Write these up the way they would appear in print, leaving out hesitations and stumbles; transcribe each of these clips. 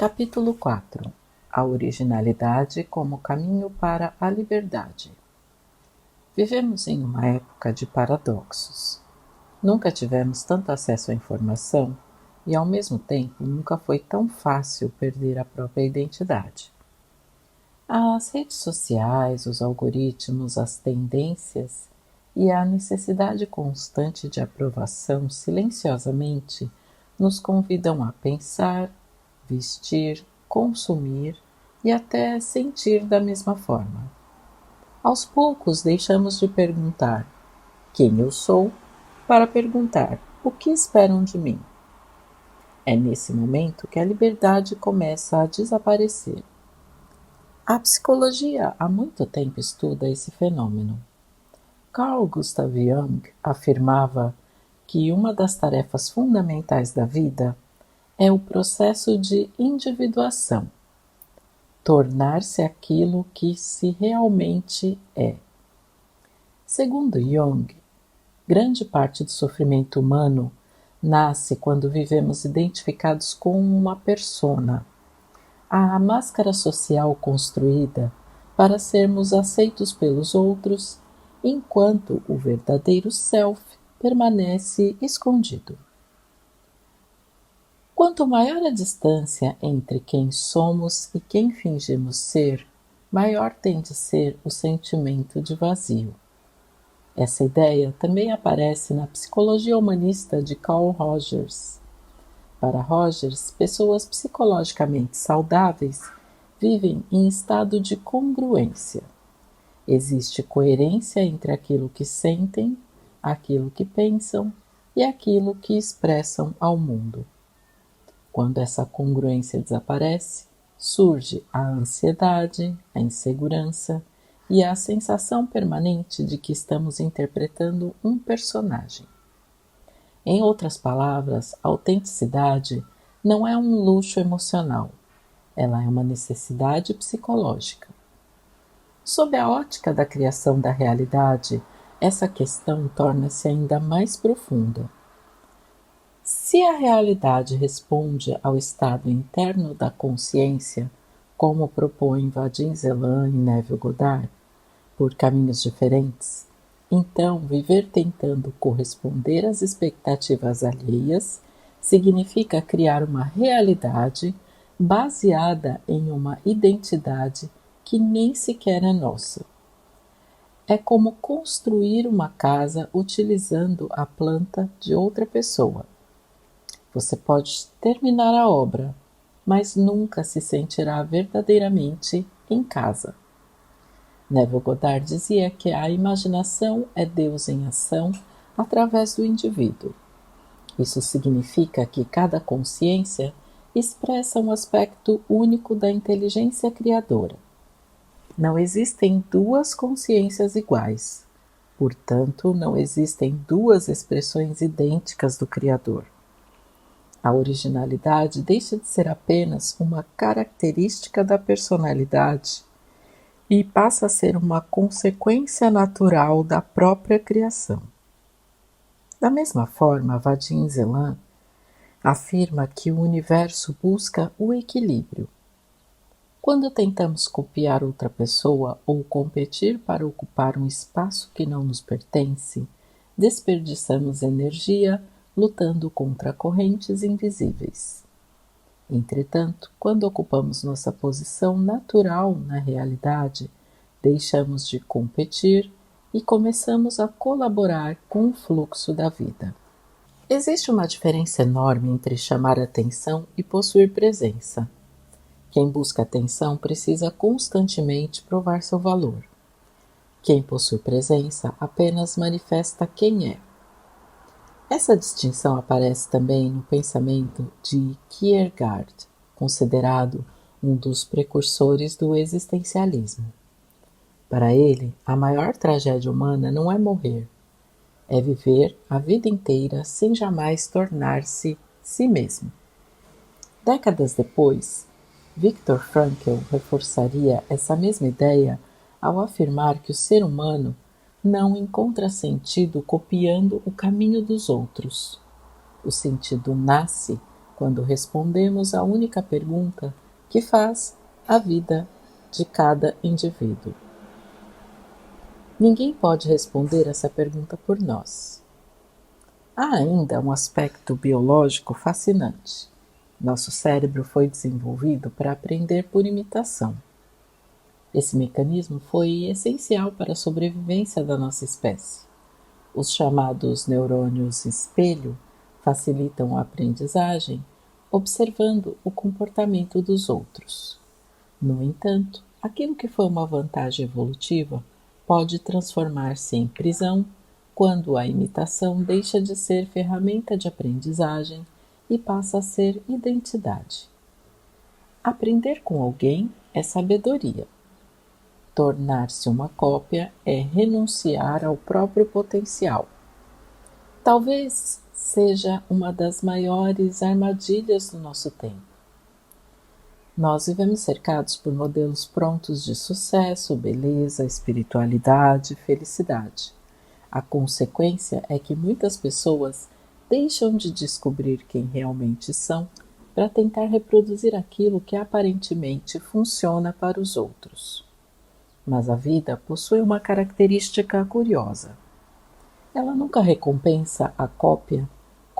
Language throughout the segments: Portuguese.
Capítulo 4. A originalidade como caminho para a liberdade. Vivemos em uma época de paradoxos. Nunca tivemos tanto acesso à informação e, ao mesmo tempo, nunca foi tão fácil perder a própria identidade. As redes sociais, os algoritmos, as tendências e a necessidade constante de aprovação silenciosamente nos convidam a pensar, vestir, consumir e até sentir da mesma forma. Aos poucos deixamos de perguntar quem eu sou para perguntar o que esperam de mim. É nesse momento que a liberdade começa a desaparecer. A psicologia há muito tempo estuda esse fenômeno. Carl Gustav Jung afirmava que uma das tarefas fundamentais da vida é o processo de individuação, tornar-se aquilo que se realmente é. Segundo Jung, grande parte do sofrimento humano nasce quando vivemos identificados com uma persona, a máscara social construída para sermos aceitos pelos outros, enquanto o verdadeiro self permanece escondido. Quanto maior a distância entre quem somos e quem fingimos ser, maior tende a ser o sentimento de vazio. Essa ideia também aparece na psicologia humanista de Carl Rogers. Para Rogers, pessoas psicologicamente saudáveis vivem em estado de congruência. Existe coerência entre aquilo que sentem, aquilo que pensam e aquilo que expressam ao mundo. Quando essa congruência desaparece, surge a ansiedade, a insegurança e a sensação permanente de que estamos interpretando um personagem. Em outras palavras, a autenticidade não é um luxo emocional, ela é uma necessidade psicológica. Sob a ótica da criação da realidade, essa questão torna-se ainda mais profunda. Se a realidade responde ao estado interno da consciência, como propõem Vadim Zeland e Neville Goddard, por caminhos diferentes, então viver tentando corresponder às expectativas alheias significa criar uma realidade baseada em uma identidade que nem sequer é nossa. É como construir uma casa utilizando a planta de outra pessoa. Você pode terminar a obra, mas nunca se sentirá verdadeiramente em casa. Neville Goddard dizia que a imaginação é Deus em ação através do indivíduo. Isso significa que cada consciência expressa um aspecto único da inteligência criadora. Não existem duas consciências iguais, portanto, não existem duas expressões idênticas do Criador. A originalidade deixa de ser apenas uma característica da personalidade e passa a ser uma consequência natural da própria criação. Da mesma forma, Vadim Zeland afirma que o universo busca o equilíbrio. Quando tentamos copiar outra pessoa ou competir para ocupar um espaço que não nos pertence, desperdiçamos energia lutando contra correntes invisíveis. Entretanto, quando ocupamos nossa posição natural na realidade, deixamos de competir e começamos a colaborar com o fluxo da vida. Existe uma diferença enorme entre chamar atenção e possuir presença. Quem busca atenção precisa constantemente provar seu valor. Quem possui presença apenas manifesta quem é. Essa distinção aparece também no pensamento de Kierkegaard, considerado um dos precursores do existencialismo. Para ele, a maior tragédia humana não é morrer, é viver a vida inteira sem jamais tornar-se si mesmo. Décadas depois, Viktor Frankl reforçaria essa mesma ideia ao afirmar que o ser humano não encontra sentido copiando o caminho dos outros. O sentido nasce quando respondemos à única pergunta que faz a vida de cada indivíduo. Ninguém pode responder essa pergunta por nós. Há ainda um aspecto biológico fascinante. Nosso cérebro foi desenvolvido para aprender por imitação. Esse mecanismo foi essencial para a sobrevivência da nossa espécie. Os chamados neurônios espelho facilitam a aprendizagem observando o comportamento dos outros. No entanto, aquilo que foi uma vantagem evolutiva pode transformar-se em prisão quando a imitação deixa de ser ferramenta de aprendizagem e passa a ser identidade. Aprender com alguém é sabedoria. Tornar-se uma cópia é renunciar ao próprio potencial. Talvez seja uma das maiores armadilhas do nosso tempo. Nós vivemos cercados por modelos prontos de sucesso, beleza, espiritualidade, felicidade. A consequência é que muitas pessoas deixam de descobrir quem realmente são para tentar reproduzir aquilo que aparentemente funciona para os outros. Mas a vida possui uma característica curiosa. Ela nunca recompensa a cópia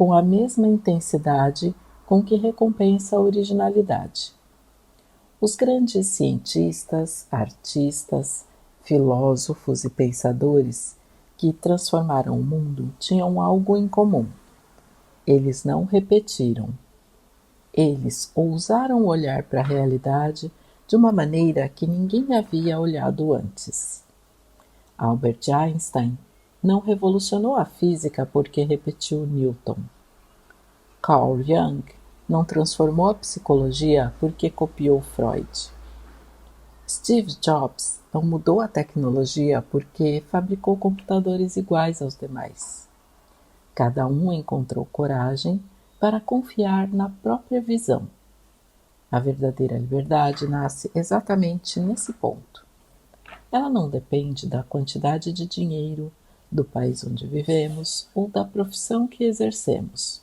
com a mesma intensidade com que recompensa a originalidade. Os grandes cientistas, artistas, filósofos e pensadores que transformaram o mundo tinham algo em comum. Eles não repetiram. Eles ousaram olhar para a realidade de uma maneira que ninguém havia olhado antes. Albert Einstein não revolucionou a física porque repetiu Newton. Carl Jung não transformou a psicologia porque copiou Freud. Steve Jobs não mudou a tecnologia porque fabricou computadores iguais aos demais. Cada um encontrou coragem para confiar na própria visão. A verdadeira liberdade nasce exatamente nesse ponto. Ela não depende da quantidade de dinheiro, do país onde vivemos ou da profissão que exercemos.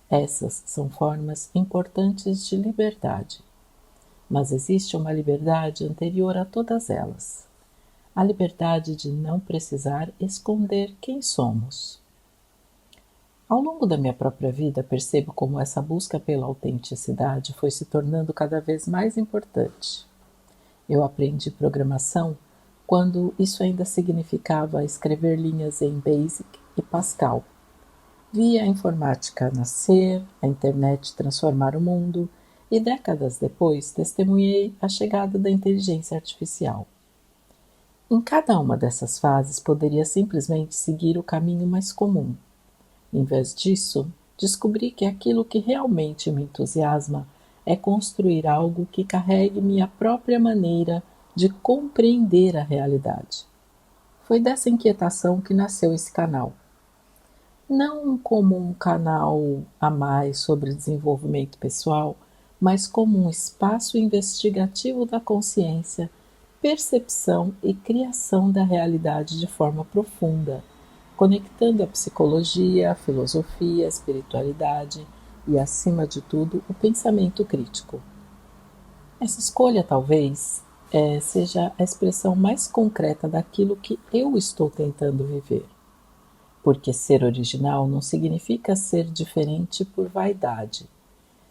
Essas são formas importantes de liberdade. Mas existe uma liberdade anterior a todas elas. A liberdade de não precisar esconder quem somos. Ao longo da minha própria vida, percebo como essa busca pela autenticidade foi se tornando cada vez mais importante. Eu aprendi programação quando isso ainda significava escrever linhas em BASIC e Pascal. Vi a informática nascer, a internet transformar o mundo e décadas depois testemunhei a chegada da inteligência artificial. Em cada uma dessas fases poderia simplesmente seguir o caminho mais comum. Em vez disso, descobri que aquilo que realmente me entusiasma é construir algo que carregue minha própria maneira de compreender a realidade. Foi dessa inquietação que nasceu esse canal. Não como um canal a mais sobre desenvolvimento pessoal, mas como um espaço investigativo da consciência, percepção e criação da realidade de forma profunda, conectando a psicologia, a filosofia, a espiritualidade e, acima de tudo, o pensamento crítico. Essa escolha, talvez, seja a expressão mais concreta daquilo que eu estou tentando viver. Porque ser original não significa ser diferente por vaidade.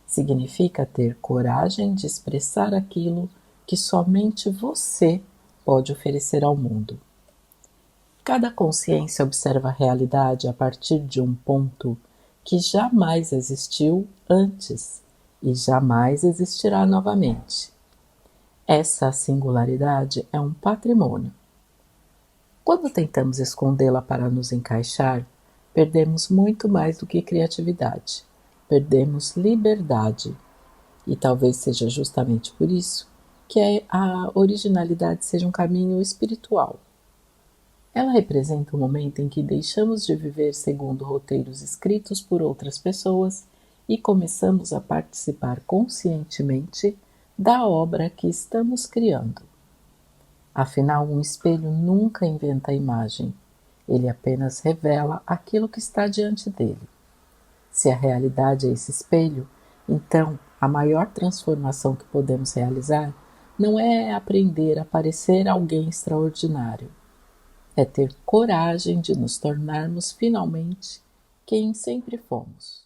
Significa ter coragem de expressar aquilo que somente você pode oferecer ao mundo. Cada consciência observa a realidade a partir de um ponto que jamais existiu antes e jamais existirá novamente. Essa singularidade é um patrimônio. Quando tentamos escondê-la para nos encaixar, perdemos muito mais do que criatividade. Perdemos liberdade. E talvez seja justamente por isso que a originalidade seja um caminho espiritual. Ela representa o momento em que deixamos de viver segundo roteiros escritos por outras pessoas e começamos a participar conscientemente da obra que estamos criando. Afinal, um espelho nunca inventa a imagem, ele apenas revela aquilo que está diante dele. Se a realidade é esse espelho, Então, a maior transformação que podemos realizar não é aprender a parecer alguém extraordinário, é ter coragem de nos tornarmos finalmente quem sempre fomos.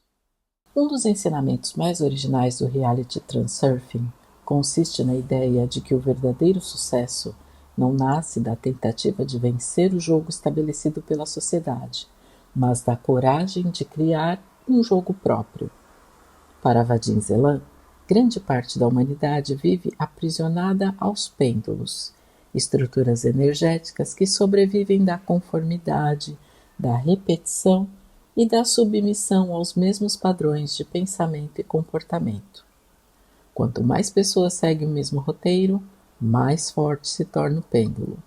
Um dos ensinamentos mais originais do reality Transurfing consiste na ideia de que o verdadeiro sucesso não nasce da tentativa de vencer o jogo estabelecido pela sociedade, mas da coragem de criar um jogo próprio. Para Vadim Zeland, grande parte da humanidade vive aprisionada aos pêndulos, estruturas energéticas que sobrevivem da conformidade, da repetição e da submissão aos mesmos padrões de pensamento e comportamento. Quanto mais pessoas seguem o mesmo roteiro, mais forte se torna o pêndulo.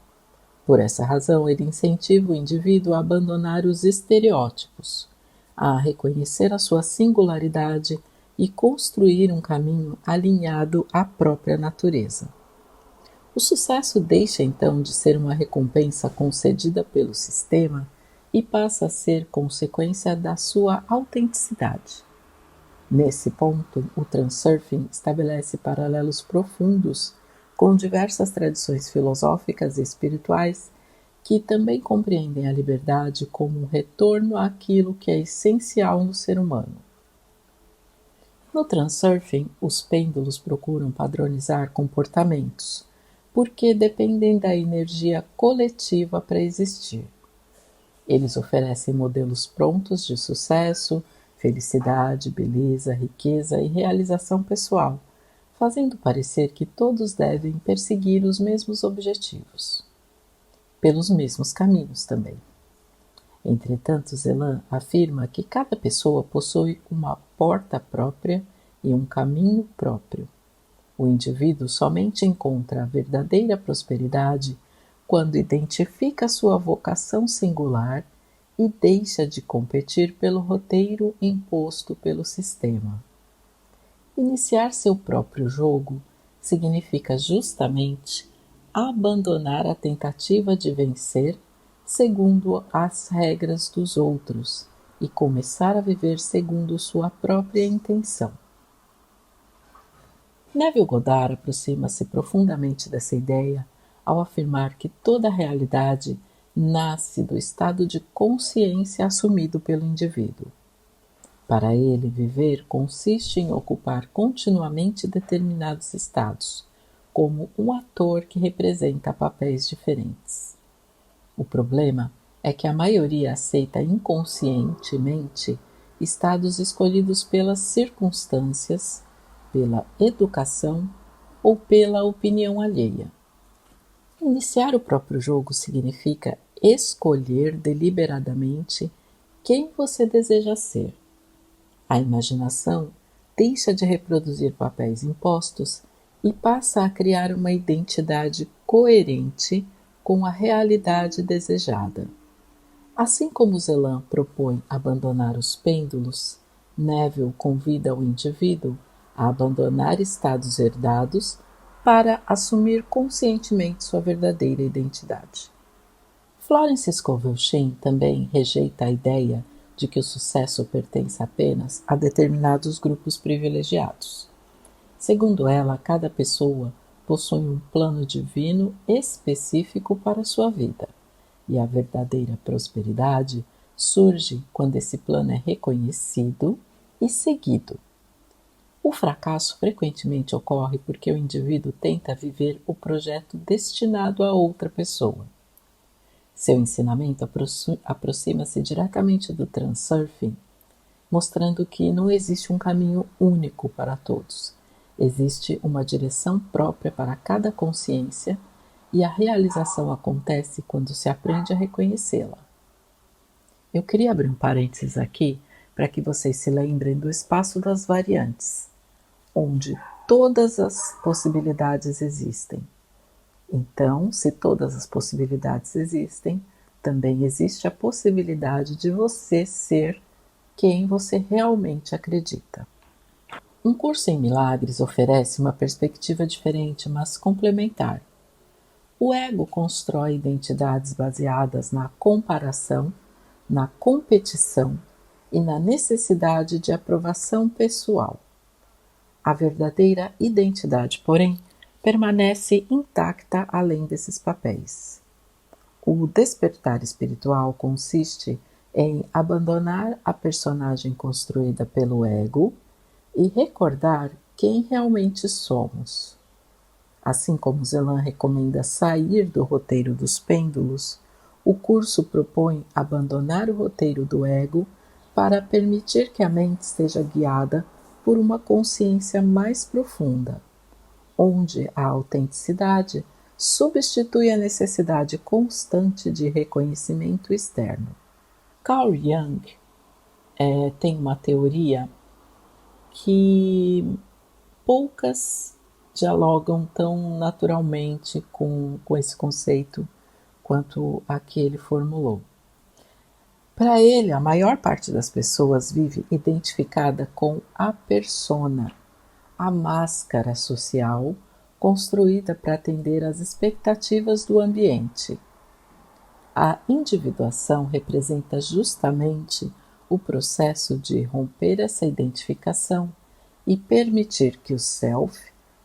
Por essa razão, ele incentiva o indivíduo a abandonar os estereótipos, a reconhecer a sua singularidade e construir um caminho alinhado à própria natureza. O sucesso deixa então de ser uma recompensa concedida pelo sistema e passa a ser consequência da sua autenticidade. Nesse ponto, o Transurfing estabelece paralelos profundos com diversas tradições filosóficas e espirituais que também compreendem a liberdade como um retorno àquilo que é essencial no ser humano. No Transurfing, os pêndulos procuram padronizar comportamentos, porque dependem da energia coletiva para existir. Eles oferecem modelos prontos de sucesso, felicidade, beleza, riqueza e realização pessoal, fazendo parecer que todos devem perseguir os mesmos objetivos, pelos mesmos caminhos também. Entretanto, Zeland afirma que cada pessoa possui uma porta própria e um caminho próprio. O indivíduo somente encontra a verdadeira prosperidade quando identifica sua vocação singular e deixa de competir pelo roteiro imposto pelo sistema. Iniciar seu próprio jogo significa justamente abandonar a tentativa de vencer segundo as regras dos outros e começar a viver segundo sua própria intenção. Neville Goddard aproxima-se profundamente dessa ideia ao afirmar que toda a realidade nasce do estado de consciência assumido pelo indivíduo. Para ele, viver consiste em ocupar continuamente determinados estados, como um ator que representa papéis diferentes. O problema é que a maioria aceita inconscientemente estados escolhidos pelas circunstâncias, pela educação ou pela opinião alheia. Iniciar o próprio jogo significa escolher deliberadamente quem você deseja ser. A imaginação deixa de reproduzir papéis impostos e passa a criar uma identidade coerente com a realidade desejada. Assim como Zeland propõe abandonar os pêndulos, Neville convida o indivíduo a abandonar estados herdados para assumir conscientemente sua verdadeira identidade. Florence Scovel Shinn também rejeita a ideia de que o sucesso pertence apenas a determinados grupos privilegiados. Segundo ela, cada pessoa possui um plano divino específico para a sua vida, e a verdadeira prosperidade surge quando esse plano é reconhecido e seguido. O fracasso frequentemente ocorre porque o indivíduo tenta viver o projeto destinado a outra pessoa. Seu ensinamento aproxima-se diretamente do Transurfing, mostrando que não existe um caminho único para todos. Existe uma direção própria para cada consciência e a realização acontece quando se aprende a reconhecê-la. Eu queria abrir um parênteses aqui para que vocês se lembrem do espaço das variantes, onde todas as possibilidades existem. Então, se todas as possibilidades existem, também existe a possibilidade de você ser quem você realmente acredita. Um curso em milagres oferece uma perspectiva diferente, mas complementar. O ego constrói identidades baseadas na comparação, na competição e na necessidade de aprovação pessoal. A verdadeira identidade, porém, permanece intacta além desses papéis. O despertar espiritual consiste em abandonar a personagem construída pelo ego e recordar quem realmente somos. Assim como Zelan recomenda sair do roteiro dos pêndulos, o curso propõe abandonar o roteiro do ego para permitir que a mente seja guiada por uma consciência mais profunda, onde a autenticidade substitui a necessidade constante de reconhecimento externo. Carl Jung tem uma teoria que poucas dialogam tão naturalmente com esse conceito quanto a que ele formulou. Para ele, a maior parte das pessoas vive identificada com a persona, a máscara social construída para atender às expectativas do ambiente. A individuação representa justamente o processo de romper essa identificação e permitir que o self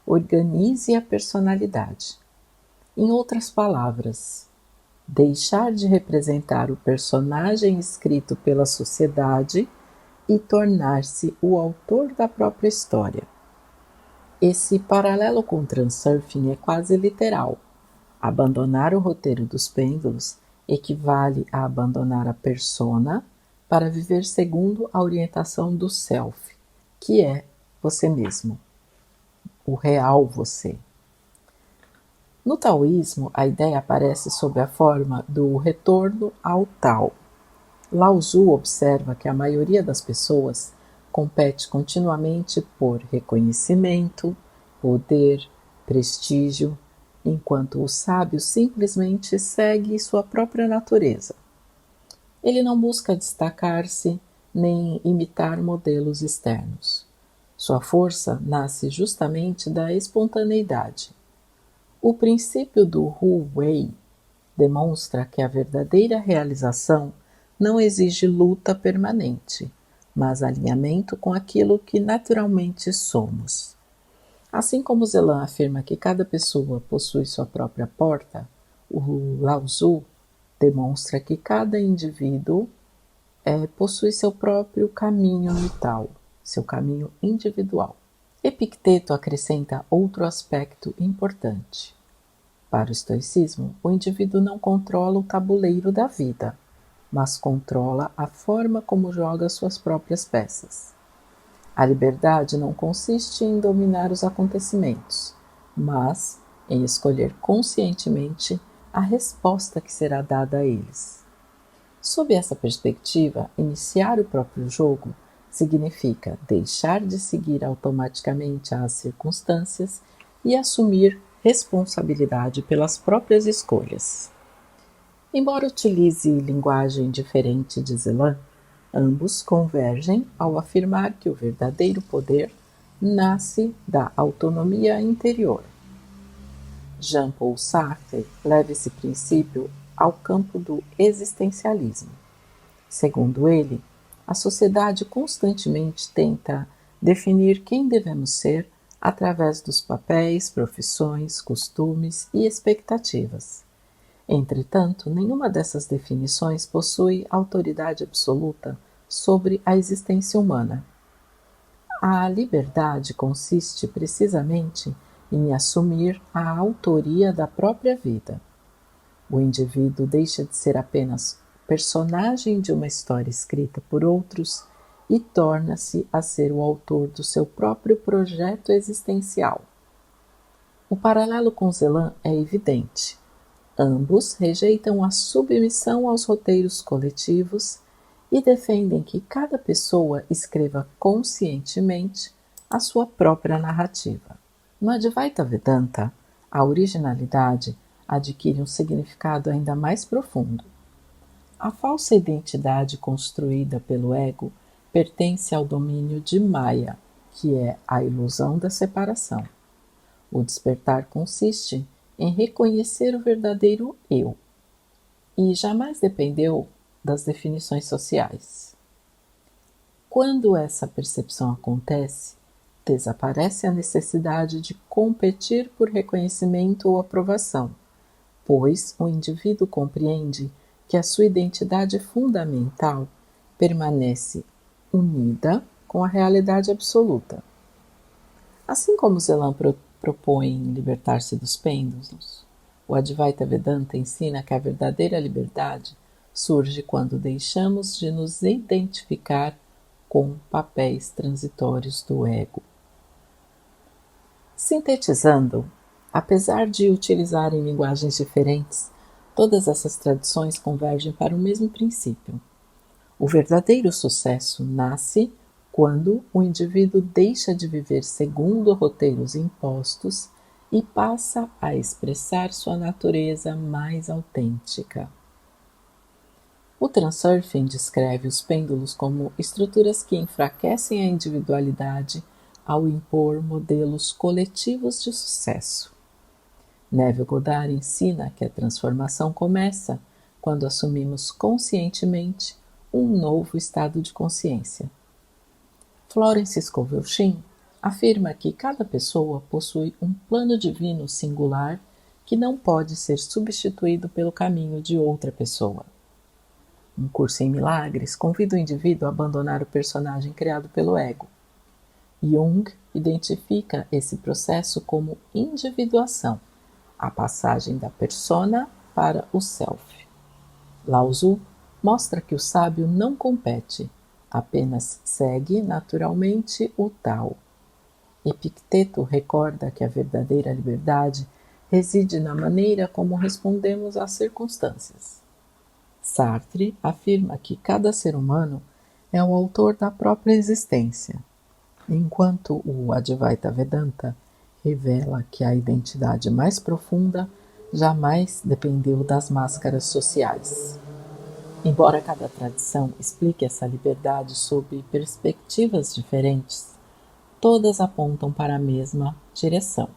organize a personalidade. Em outras palavras, deixar de representar o personagem escrito pela sociedade e tornar-se o autor da própria história. Esse paralelo com o transurfing é quase literal. Abandonar o roteiro dos pêndulos equivale a abandonar a persona para viver segundo a orientação do self, que é você mesmo, o real você. No taoísmo, a ideia aparece sob a forma do retorno ao Tao. Lao Tzu observa que a maioria das pessoas compete continuamente por reconhecimento, poder, prestígio, enquanto o sábio simplesmente segue sua própria natureza. Ele não busca destacar-se nem imitar modelos externos. Sua força nasce justamente da espontaneidade. O princípio do Wu Wei demonstra que a verdadeira realização não exige luta permanente, mas alinhamento com aquilo que naturalmente somos. Assim como Zelan afirma que cada pessoa possui sua própria porta, o Lao Tzu demonstra que cada indivíduo possui seu próprio caminho vital, seu caminho individual. Epicteto acrescenta outro aspecto importante. Para o estoicismo, o indivíduo não controla o tabuleiro da vida, mas controla a forma como joga suas próprias peças. A liberdade não consiste em dominar os acontecimentos, mas em escolher conscientemente a resposta que será dada a eles. Sob essa perspectiva, iniciar o próprio jogo significa deixar de seguir automaticamente às circunstâncias e assumir responsabilidade pelas próprias escolhas. Embora utilize linguagem diferente de Zelan, ambos convergem ao afirmar que o verdadeiro poder nasce da autonomia interior. Jean-Paul Sartre leva esse princípio ao campo do existencialismo. Segundo ele, a sociedade constantemente tenta definir quem devemos ser através dos papéis, profissões, costumes e expectativas. Entretanto, nenhuma dessas definições possui autoridade absoluta sobre a existência humana. A liberdade consiste precisamente em assumir a autoria da própria vida. O indivíduo deixa de ser apenas personagem de uma história escrita por outros e torna-se a ser o autor do seu próprio projeto existencial. O paralelo com Zelan é evidente. Ambos rejeitam a submissão aos roteiros coletivos e defendem que cada pessoa escreva conscientemente a sua própria narrativa. No Advaita Vedanta, a originalidade adquire um significado ainda mais profundo. A falsa identidade construída pelo ego pertence ao domínio de Maya, que é a ilusão da separação. O despertar consiste em reconhecer o verdadeiro eu e jamais dependeu das definições sociais. Quando essa percepção acontece, Desaparece a necessidade de competir por reconhecimento ou aprovação, pois o indivíduo compreende que a sua identidade fundamental permanece unida com a realidade absoluta. Assim como Zelan propõe libertar-se dos pêndulos, o Advaita Vedanta ensina que a verdadeira liberdade surge quando deixamos de nos identificar com papéis transitórios do ego. Sintetizando, apesar de utilizarem linguagens diferentes, todas essas tradições convergem para o mesmo princípio. O verdadeiro sucesso nasce quando o indivíduo deixa de viver segundo roteiros impostos e passa a expressar sua natureza mais autêntica. O Transurfing descreve os pêndulos como estruturas que enfraquecem a individualidade ao impor modelos coletivos de sucesso. Neville Goddard ensina que a transformação começa quando assumimos conscientemente um novo estado de consciência. Florence Scovel Shinn afirma que cada pessoa possui um plano divino singular que não pode ser substituído pelo caminho de outra pessoa. Um curso em milagres convida o indivíduo a abandonar o personagem criado pelo ego. Jung identifica esse processo como individuação, a passagem da persona para o self. Lao Tzu mostra que o sábio não compete, apenas segue naturalmente o Tao. Epicteto recorda que a verdadeira liberdade reside na maneira como respondemos às circunstâncias. Sartre afirma que cada ser humano é o autor da própria existência, enquanto o Advaita Vedanta revela que a identidade mais profunda jamais dependeu das máscaras sociais. Embora cada tradição explique essa liberdade sob perspectivas diferentes, todas apontam para a mesma direção.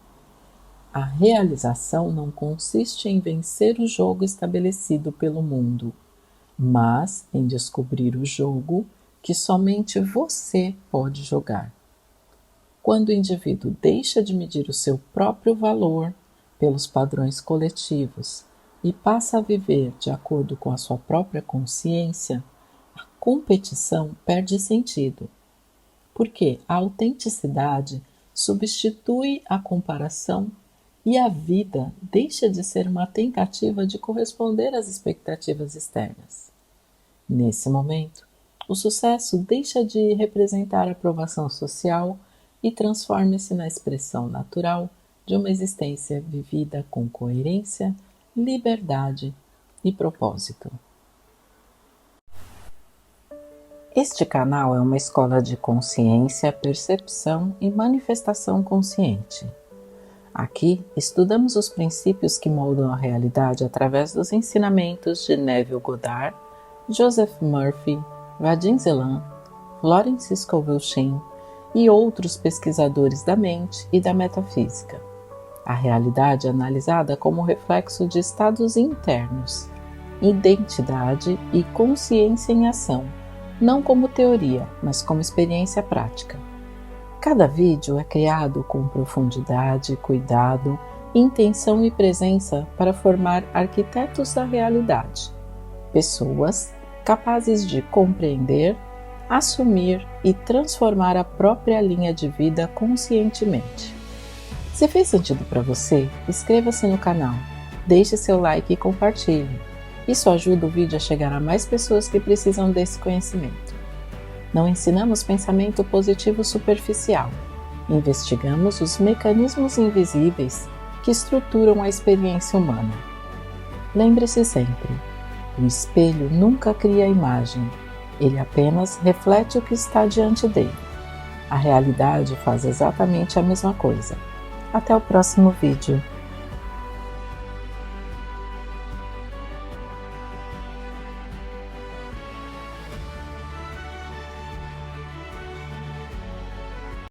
A realização não consiste em vencer o jogo estabelecido pelo mundo, mas em descobrir o jogo que somente você pode jogar. Quando o indivíduo deixa de medir o seu próprio valor pelos padrões coletivos e passa a viver de acordo com a sua própria consciência, a competição perde sentido, porque a autenticidade substitui a comparação e a vida deixa de ser uma tentativa de corresponder às expectativas externas. Nesse momento, o sucesso deixa de representar a aprovação social e transforma-se na expressão natural de uma existência vivida com coerência, liberdade e propósito. Este canal é uma escola de consciência, percepção e manifestação consciente. Aqui estudamos os princípios que moldam a realidade através dos ensinamentos de Neville Goddard, Joseph Murphy, Vadim Zeland, Florence Scovel Shinn e outros pesquisadores da mente e da metafísica. A realidade é analisada como reflexo de estados internos, identidade e consciência em ação, não como teoria, mas como experiência prática. Cada vídeo é criado com profundidade, cuidado, intenção e presença para formar arquitetos da realidade, pessoas capazes de compreender, assumir e transformar a própria linha de vida conscientemente. Se fez sentido para você, inscreva-se no canal, deixe seu like e compartilhe. Isso ajuda o vídeo a chegar a mais pessoas que precisam desse conhecimento. Não ensinamos pensamento positivo superficial. Investigamos os mecanismos invisíveis que estruturam a experiência humana. Lembre-se sempre, o espelho nunca cria a imagem, ele apenas reflete o que está diante dele. A realidade faz exatamente a mesma coisa. Até o próximo vídeo.